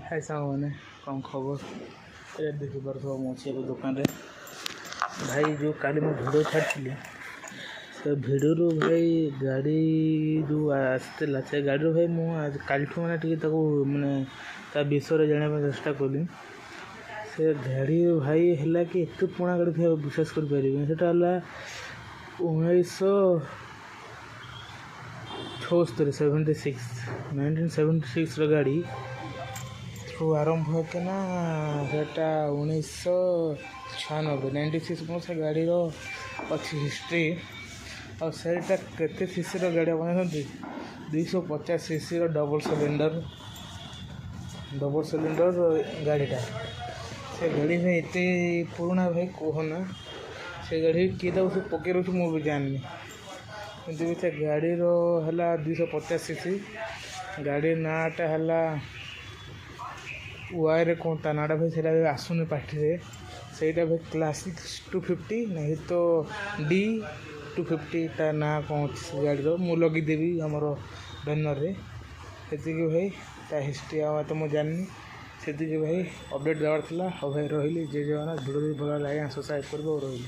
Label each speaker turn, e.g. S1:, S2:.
S1: हाय साଙ୍ଗ ମାନେ कौन खबर ये देखी पार ମୁଁ ଅଛି ଏବେ ଦୋକାନରେ भाई जो काली मैं भिडियो छाड़ी से भिडियो भाई गाड़ी जो आसला से गाड़ी भाई मुझे कालठू मैंने टी माने विषय जाना चेष्टा कली से गाड़ी भाई है कि एत पुणा गाड़ी थे विश्वास कर पारे से 1976 गाड़ी थ्रू आरंभ होके ना सेटा 1996 96 से गाड़ी अच्छी हिस्ट्री और सेटा केते सीसी गाड़ी बनाते 250 सीसी डबल सिलेंडर गाड़ीटा से गाड़ी भाई एत पुराना भाई कहना से गाड़ी किए से पकई रही मुझे जाननी कितु से गाड़ी है 250 सीसी गाड़ी नाटा है वायर कौन ता नाटा भाई से आसुनी पार्टी से भाई क्लासिक 250 नहीं तो डी 250 ता ना कौन गाड़ी मुझे लगिदेवी आमर बैनर रे से भाई ता हिस्ट्री आ तो मुझे जाननी से भाई अपडेट देवार था भाई रही जय जगन्नाथ भिडियो भल लगे सब्सक्राइब कर रही।